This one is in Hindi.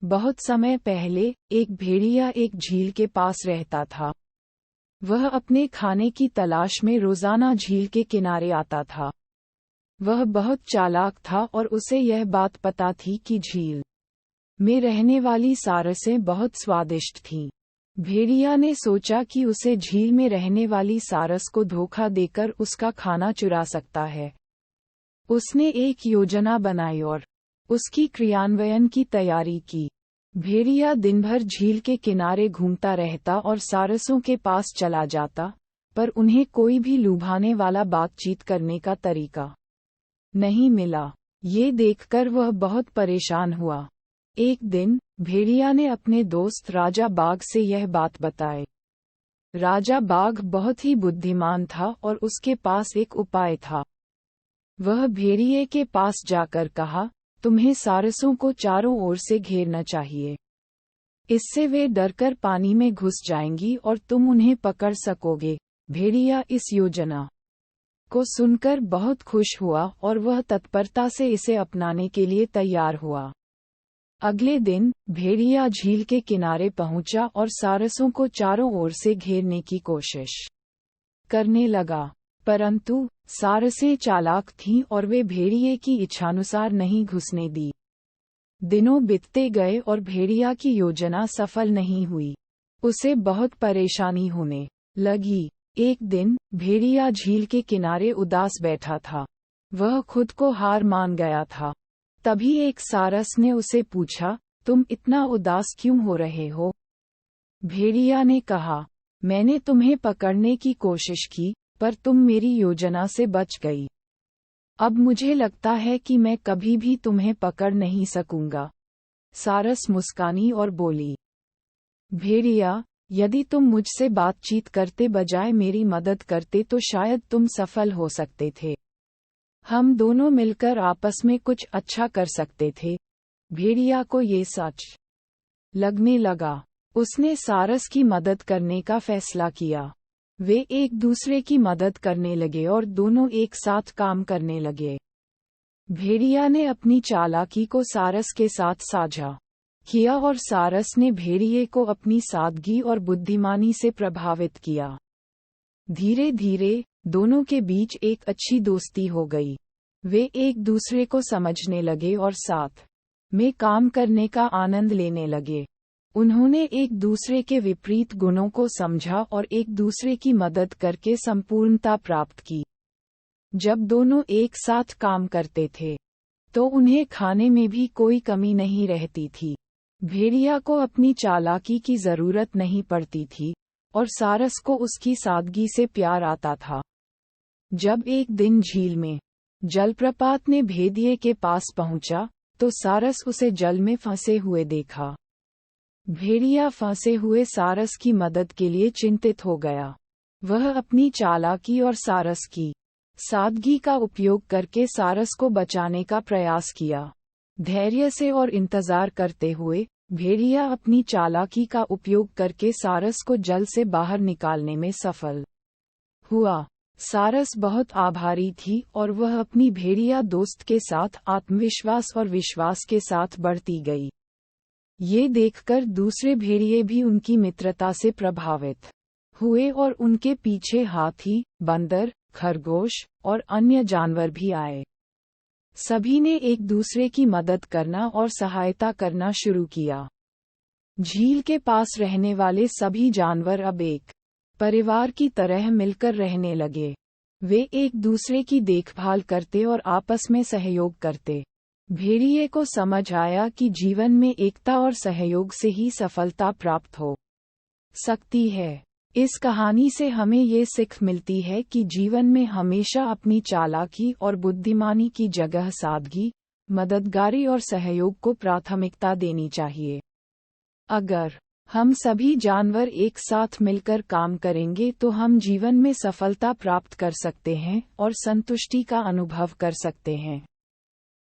बहुत समय पहले एक भेड़िया एक झील के पास रहता था। वह अपने खाने की तलाश में रोजाना झील के किनारे आता था। वह बहुत चालाक था और उसे यह बात पता थी कि झील में रहने वाली सारसें बहुत स्वादिष्ट थीं। भेड़िया ने सोचा कि उसे झील में रहने वाली सारस को धोखा देकर उसका खाना चुरा सकता है। उसने एक योजना बनाई और उसकी क्रियान्वयन की तैयारी की। भेड़िया दिन भर झील के किनारे घूमता रहता और सारसों के पास चला जाता, पर उन्हें कोई भी लुभाने वाला बातचीत करने का तरीका नहीं मिला। ये देखकर वह बहुत परेशान हुआ। एक दिन भेड़िया ने अपने दोस्त राजा बाघ से यह बात बताई। राजा बाघ बहुत ही बुद्धिमान था और उसके पास एक उपाय था। वह भेड़िए के पास जाकर कहा, तुम्हें सारसों को चारों ओर से घेरना चाहिए। इससे वे डरकर पानी में घुस जाएंगी और तुम उन्हें पकड़ सकोगे। भेड़िया इस योजना को सुनकर बहुत खुश हुआ और वह तत्परता से इसे अपनाने के लिए तैयार हुआ। अगले दिन भेड़िया झील के किनारे पहुंचा और सारसों को चारों ओर से घेरने की कोशिश करने लगा, परंतु सारसें चालाक थीं और वे भेड़िए की इच्छानुसार नहीं घुसने दी। दिनों बीतते गए और भेड़िया की योजना सफल नहीं हुई। उसे बहुत परेशानी होने लगी। एक दिन भेड़िया झील के किनारे उदास बैठा था। वह खुद को हार मान गया था। तभी एक सारस ने उसे पूछा, तुम इतना उदास क्यों हो रहे हो? भेड़िया ने कहा, मैंने तुम्हें पकड़ने की कोशिश की, पर तुम मेरी योजना से बच गई। अब मुझे लगता है कि मैं कभी भी तुम्हें पकड़ नहीं सकूंगा। सारस मुस्कानी और बोली, भेड़िया, यदि तुम मुझसे बातचीत करते बजाय मेरी मदद करते तो शायद तुम सफल हो सकते थे। हम दोनों मिलकर आपस में कुछ अच्छा कर सकते थे। भेड़िया को ये सच लगने लगा। उसने सारस की मदद करने का फैसला किया। वे एक दूसरे की मदद करने लगे और दोनों एक साथ काम करने लगे। भेड़िया ने अपनी चालाकी को सारस के साथ साझा किया और सारस ने भेड़िए को अपनी सादगी और बुद्धिमानी से प्रभावित किया। धीरे धीरे दोनों के बीच एक अच्छी दोस्ती हो गई। वे एक दूसरे को समझने लगे और साथ में काम करने का आनंद लेने लगे। उन्होंने एक दूसरे के विपरीत गुणों को समझा और एक दूसरे की मदद करके संपूर्णता प्राप्त की। जब दोनों एक साथ काम करते थे, तो उन्हें खाने में भी कोई कमी नहीं रहती थी। भेड़िया को अपनी चालाकी की जरूरत नहीं पड़ती थी और सारस को उसकी सादगी से प्यार आता था। जब एक दिन झील में जलप्रपात ने भेड़िए के पास पहुंचा, तो सारस उसे जल में फंसे हुए देखा। भेड़िया फंसे हुए सारस की मदद के लिए चिंतित हो गया। वह अपनी चालाकी और सारस की सादगी का उपयोग करके सारस को बचाने का प्रयास किया। धैर्य से और इंतजार करते हुए भेड़िया अपनी चालाकी का उपयोग करके सारस को जल से बाहर निकालने में सफल हुआ। सारस बहुत आभारी थी और वह अपनी भेड़िया दोस्त के साथ आत्मविश्वास और विश्वास के साथ बढ़ती गई। ये देखकर दूसरे भेड़िए भी उनकी मित्रता से प्रभावित हुए और उनके पीछे हाथी, बंदर, खरगोश और अन्य जानवर भी आए। सभी ने एक दूसरे की मदद करना और सहायता करना शुरू किया। झील के पास रहने वाले सभी जानवर अब एक परिवार की तरह मिलकर रहने लगे। वे एक दूसरे की देखभाल करते और आपस में सहयोग करते। भेड़िए को समझ आया कि जीवन में एकता और सहयोग से ही सफलता प्राप्त हो सकती है। इस कहानी से हमें ये सीख मिलती है कि जीवन में हमेशा अपनी चालाकी और बुद्धिमानी की जगह सादगी, मददगारी और सहयोग को प्राथमिकता देनी चाहिए। अगर हम सभी जानवर एक साथ मिलकर काम करेंगे तो हम जीवन में सफलता प्राप्त कर सकते हैं और संतुष्टि का अनुभव कर सकते हैं।